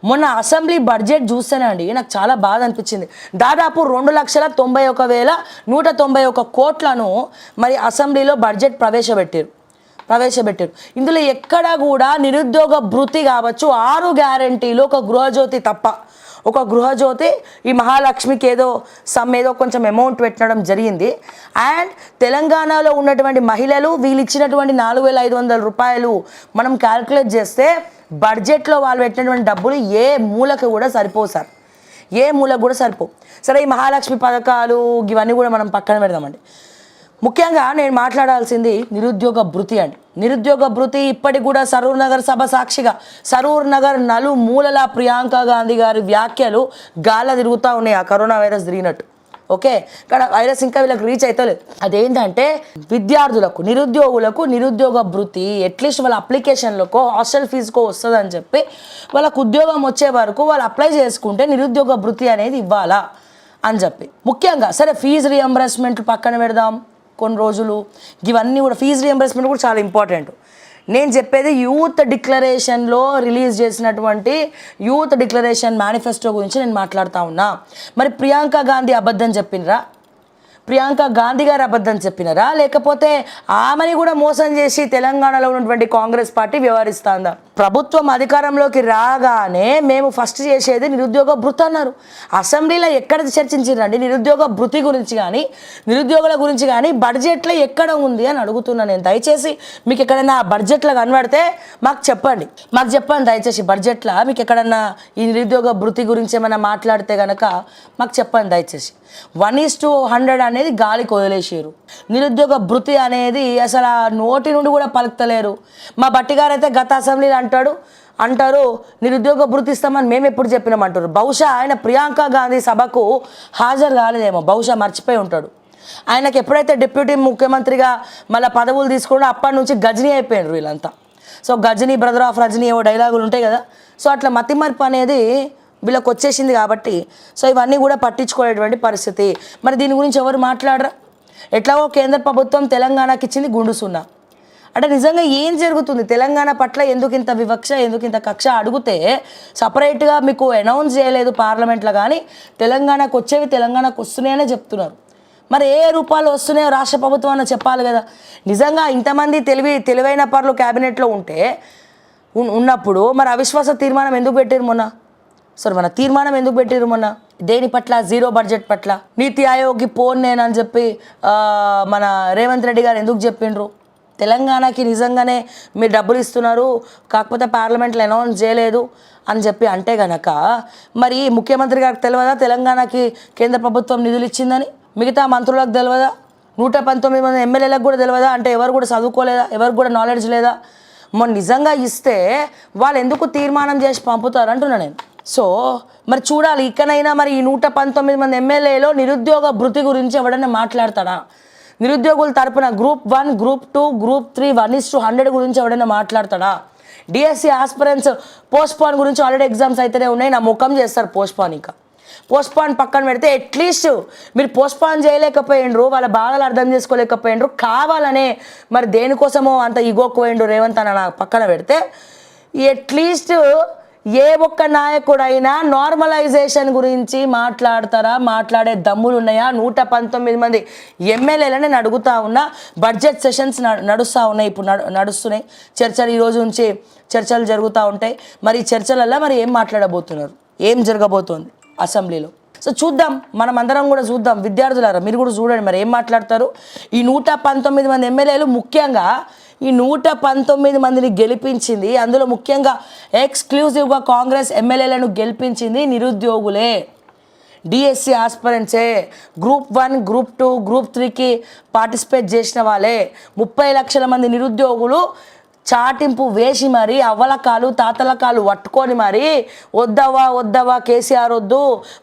మొన్న assembly budget చూస్తేనండి నాకు చాలా బాధ అనిపించింది. దాదాపు 2,91,191 కోట్లను మరి అసెంబ్లీలో బడ్జెట్ ప్రవేశపెట్టారు. ఇందులో ఎక్కడా కూడా నిరుద్యోగ భృతి కావచ్చు, 6 గ్యారంటీలు, ఒక గృహజ్యోతి తప్ప, ఒక గృహజ్యోతి ఈ మహాలక్ష్మికి ఏదో కొంచెం అమౌంట్ పెట్టడం జరిగింది. అండ్ తెలంగాణలో ఉన్నటువంటి మహిళలు వీళ్ళు ఇచ్చినటువంటి 4,500 రూపాయలు మనం క్యాల్కులేట్ చేస్తే బడ్జెట్లో వాళ్ళు పెట్టినటువంటి డబ్బులు ఏ మూలకు కూడా సరిపోవు సార్, ఏ మూలకు కూడా సరిపోవు. సరే, ఈ మహాలక్ష్మి పథకాలు ఇవన్నీ కూడా మనం పక్కన పెడదామండి. ముఖ్యంగా నేను మాట్లాడాల్సింది నిరుద్యోగ భృతి అండి. నిరుద్యోగ భృతి ఇప్పటికి కూడా సరూర్ నగర్ సభ సాక్షిగా సరూర్ నగర్ నలుమూలల ప్రియాంక గాంధీ గారి వ్యాఖ్యలు గాల్ల తిరుగుతూ ఉన్నాయి, ఆ కరోనా వైరస్ తిరిగినట్టు. ఓకే, కానీ వైరస్ ఇంకా వీళ్ళకి రీచ్ అవుతలేదు. అదేంటంటే విద్యార్థులకు, నిరుద్యోగులకు నిరుద్యోగ భృతి అట్లీస్ట్ వాళ్ళ అప్లికేషన్లకో హాస్టల్ ఫీజుకో వస్తుందని చెప్పి వాళ్ళకు ఉద్యోగం వచ్చే వరకు వాళ్ళు అప్లై చేసుకుంటే నిరుద్యోగ భృతి అనేది ఇవ్వాలా అని చెప్పి. ముఖ్యంగా సరే, ఫీజు రియంబర్స్మెంట్ పక్కన పెడదాం కొన్ని రోజులు, ఇవన్నీ కూడా ఫీజు రియంబర్స్మెంట్ కూడా చాలా ఇంపార్టెంట్. నేను చెప్పేది యూత్ డిక్లరేషన్లో రిలీజ్ చేసినటువంటి యూత్ డిక్లరేషన్ మేనిఫెస్టో గురించి నేను మాట్లాడుతూ ఉన్నా. మరి ప్రియాంక గాంధీ అబద్ధం చెప్పినరా? ప్రియాంక గాంధీ గారు అబద్ధం చెప్పినారా? లేకపోతే ఆమెని కూడా మోసం చేసి తెలంగాణలో ఉన్నటువంటి కాంగ్రెస్ పార్టీ వ్యవహరిస్తుందా? ప్రభుత్వం అధికారంలోకి రాగానే మేము ఫస్ట్ చేసేది నిరుద్యోగ భృతి అన్నారు. అసెంబ్లీలో ఎక్కడ చర్చించారండి నిరుద్యోగ భృతి గురించి కానీ, నిరుద్యోగుల గురించి కానీ? బడ్జెట్లో ఎక్కడ ఉంది అని అడుగుతున్నాను నేను. దయచేసి మీకు ఎక్కడైనా బడ్జెట్లో కనబడితే మాకు చెప్పండి దయచేసి. బడ్జెట్లో మీకు ఎక్కడన్నా ఈ నిరుద్యోగ భృతి గురించి ఏమైనా మాట్లాడితే కనుక మాకు చెప్పండి దయచేసి. 1:100 అనేది గాలికి వదిలేసారు. నిరుద్యోగ భృతి అనేది అసలు ఆ నోటి నుండి కూడా పలుకుతలేరు. మా బట్టి గారు అయితే గత అసెంబ్లీలో అంటారు నిరుద్యోగ భృతి ఇస్తామని మేము ఎప్పుడు చెప్పినామంటారు. బహుశా ఆయన ప్రియాంక గాంధీ సభకు హాజరు కాలేదేమో, బహుశా మర్చిపోయి ఉంటాడు. ఆయనకు ఎప్పుడైతే డిప్యూటీ ముఖ్యమంత్రిగా మళ్ళీ పదవులు తీసుకుంటే అప్పటి నుంచి గజనీ అయిపోయినారు వీళ్ళంతా. So Ghajini brother of Rajini ఏవో డైలాగులు ఉంటాయి కదా, సో అట్లా మతిమరుపు అనేది వీళ్ళకి వచ్చేసింది కాబట్టి సో ఇవన్నీ కూడా పట్టించుకోలేటువంటి పరిస్థితి. మరి దీని గురించి ఎవరు మాట్లాడరా? ఎట్లాగో కేంద్ర ప్రభుత్వం తెలంగాణకి ఇచ్చింది గుండు సున్నా. అంటే నిజంగా ఏం జరుగుతుంది తెలంగాణ పట్ల? ఎందుకు ఇంత వివక్ష, ఎందుకు ఇంత కక్ష? అడిగితే సపరేట్గా మీకు అనౌన్స్ చేయలేదు పార్లమెంట్లో, కానీ తెలంగాణకు వచ్చేవి తెలంగాణకు వస్తున్నాయనే చెప్తున్నారు. మరి ఏ రూపాలు వస్తున్నాయో రాష్ట్ర ప్రభుత్వం అన్న చెప్పాలి కదా. నిజంగా ఇంతమంది తెలివైన పనులు క్యాబినెట్లో ఉన్నప్పుడు మరి అవిశ్వాస తీర్మానం ఎందుకు పెట్టారు మొన్న? సరే, మన తీర్మానం ఎందుకు పెట్టారు మొన్న? దేని పట్ల? జీరో బడ్జెట్ పట్ల. నీతి ఆయోగ్కి పోను నేనని చెప్పి మన రేవంత్ రెడ్డి గారు ఎందుకు చెప్పిండ్రు? తెలంగాణకి నిజంగానే మీరు డబ్బులు ఇస్తున్నారు, కాకపోతే పార్లమెంట్లో అనౌన్స్ చేయలేదు అని చెప్పి అంటే గనక మరి ముఖ్యమంత్రి గారికి తెలియదా తెలంగాణకి కేంద్ర ప్రభుత్వం నిధులు ఇచ్చిందని? మిగతా మంత్రులకు తెలియదా? 119 మంది ఎమ్మెల్యేలకు కూడా తెలియదా? అంటే ఎవరు కూడా చదువుకోలేదా? ఎవరికి కూడా నాలెడ్జ్ లేదా? మొన్న నిజంగా ఇస్తే వాళ్ళు ఎందుకు తీర్మానం చేసి పంపుతారు అంటున్నా నేను. సో మరి చూడాలి, ఇకనైనా మరి ఈ 119 మంది ఎమ్మెల్యేలో నిరుద్యోగ భృతి గురించి ఎవడన్నా మాట్లాడతాడా? నిరుద్యోగుల తరపున గ్రూప్ 1, గ్రూప్ 2, గ్రూప్ 3 1:100 గురించి ఎవడన్నా మాట్లాడతాడా? డిఎస్సి ఆస్పిరెంట్స్ పోస్ట్పోన్ గురించి ఆల్రెడీ ఎగ్జామ్స్ అయితేనే ఉన్నాయి, నా ముఖం చేస్తారు పోస్ట్పోన్. ఇంకా పోస్ట్పోన్ పక్కన పెడితే అట్లీస్ట్ మీరు పోస్ట్పోన్ చేయలేకపోయిండ్రు, వాళ్ళ బాధలు అర్థం చేసుకోలేకపోయిండ్రు, కావాలనే మరి దేనికోసమో అంత ఈగోకు పోయిండ్రు రేవంత్ అన్న పక్కన పెడితే అట్లీస్ట్ ఏ ఒక్క నాయకుడైనా నార్మలైజేషన్ గురించి మాట్లాడతారా? మాట్లాడే దమ్ములు ఉన్నాయా? 119 మంది ఎమ్మెల్యేలని నేను అడుగుతా ఉన్నా. బడ్జెట్ సెషన్స్ నడుస్తూ ఉన్నాయి, ఇప్పుడు నడుస్తున్నాయి చర్చలు. ఈరోజు నుంచి చర్చలు జరుగుతూ ఉంటాయి. మరి ఈ చర్చలలో మరి ఏం మాట్లాడబోతున్నారు, ఏం జరగబోతోంది అసెంబ్లీలో? సో చూద్దాం, మనం అందరం కూడా చూద్దాం. విద్యార్థులారా మీరు కూడా చూడండి మరి ఏం మాట్లాడతారు. ఈ 119 మంది ఎమ్మెల్యేలు, ముఖ్యంగా ఈ 119 మందిని గెలిపించింది, అందులో ముఖ్యంగా ఎక్స్క్లూజివ్గా కాంగ్రెస్ ఎమ్మెల్యేలను గెలిపించింది నిరుద్యోగులే, డిఎస్సి ఆస్పిరెంట్సే, గ్రూప్ 1, గ్రూప్ 2, గ్రూప్ 3కి పార్టిసిపేట్ చేసిన వాళ్ళే. 30 లక్షల మంది నిరుద్యోగులు చాటింపు వేసి మరి అవ్వలకాలు తాతలకాలు పట్టుకొని మరి వద్దవా కేసీఆర్ వద్దు,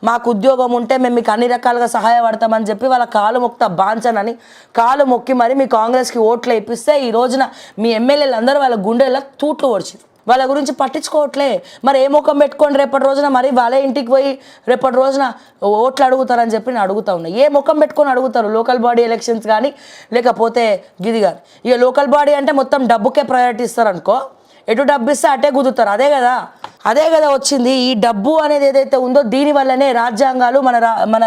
మాకు ఉద్యోగం ఉంటే మేము మీకు అన్ని రకాలుగా సహాయపడతామని చెప్పి వాళ్ళ కాలు మొక్త బాంచనని కాలు మొక్కి మరి మీ కాంగ్రెస్కి ఓట్లు ఇప్పిస్తే ఈ రోజున మీ ఎమ్మెల్యేలు అందరూ వాళ్ళ గుండెల్లో తూట్లు ఓడిచారు. వాళ్ళ గురించి పట్టించుకోవట్లే. మరి ఏ ముఖం పెట్టుకొని రేపటి రోజున మరి వాళ్ళ ఇంటికి పోయి రేపటి రోజున ఓట్లు అడుగుతారని చెప్పి నేను అడుగుతా ఉన్నా. ఏ ముఖం పెట్టుకొని అడుగుతారు? లోకల్ బాడీ ఎలక్షన్స్ కానీ లేకపోతే గిది కానీ. ఇక లోకల్ బాడీ అంటే మొత్తం డబ్బుకే ప్రయారిటీ ఇస్తారనుకో, ఎటు డబ్బు ఇస్తే అటే కుదురుతారు. అదే కదా వచ్చింది. ఈ డబ్బు అనేది ఏదైతే ఉందో దీని వల్లనే రాజ్యాంగాలు మన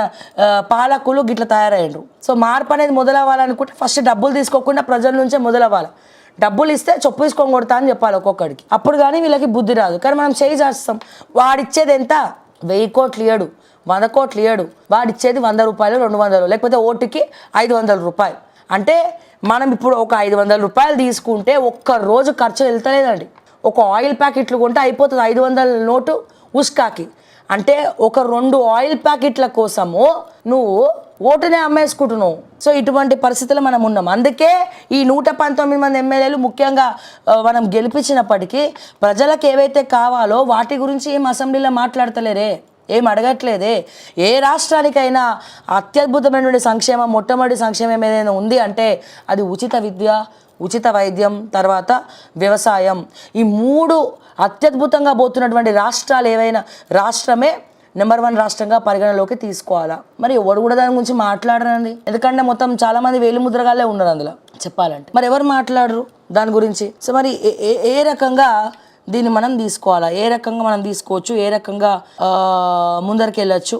పాలకులు గిట్ల తయారయ్యారు. సో మార్పు అనేది మొదలవ్వాలనుకుంటే ఫస్ట్ డబ్బులు తీసుకోకుండా ప్రజల నుంచే మొదలవ్వాలి. డబ్బులు ఇస్తే చొప్పు తీసుకొని కొడతా అని చెప్పాలి ఒక్కొక్కడికి, అప్పుడు కానీ వీళ్ళకి బుద్ధి రాదు. కానీ మనం చేయి చేస్తాం. వాడిచ్చేది ఎంత? 1000 కోట్లు ఇయ్యడు, 100 కోట్లు ఇయ్యడు. వాడిచ్చేది 100 రూపాయలు, 200, లేకపోతే ఓటుకి 500 రూపాయలు. అంటే మనం ఇప్పుడు ఒక 500 రూపాయలు తీసుకుంటే ఒక్క రోజు ఖర్చు వెళ్తలేదండి. ఒక ఆయిల్ ప్యాకెట్లు కొంటే అయిపోతుంది 500 నోటు ఉస్కాకి. అంటే ఒక 2 ఆయిల్ ప్యాకెట్ల కోసము నువ్వు ఓటునే అమ్మేసుకుంటున్నావు. సో ఇటువంటి పరిస్థితులు మనం ఉన్నాం. అందుకే ఈ 119 మంది ఎమ్మెల్యేలు ముఖ్యంగా మనం గెలిపించినప్పటికీ ప్రజలకు ఏవైతే కావాలో వాటి గురించి ఏం అసెంబ్లీలో మాట్లాడతలేరే, ఏం అడగట్లేదే. ఏ రాష్ట్రానికైనా అత్యద్భుతమైనటువంటి సంక్షేమం, మొట్టమొదటి సంక్షేమం ఏదైనా ఉంది అంటే అది ఉచిత విద్య, ఉచిత వైద్యం, తర్వాత వ్యవసాయం. ఈ 3 అత్యద్భుతంగా పోతున్నటువంటి రాష్ట్రాలు ఏవైనా రాష్ట్రమే నెంబర్ 1 రాష్ట్రంగా పరిగణలోకి తీసుకోవాలా. మరి ఎవరు కూడా దాని గురించి మాట్లాడరండి. ఎందుకంటే మొత్తం చాలామంది వేలిముద్రగాలే ఉన్నారు అందులో చెప్పాలంటే. మరి ఎవరు మాట్లాడరు దాని గురించి? సో మరి ఏ రకంగా దీన్ని మనం తీసుకోవాలా, ఏ రకంగా మనం తీసుకోవచ్చు, ఏ రకంగా ముందరికి వెళ్ళచ్చు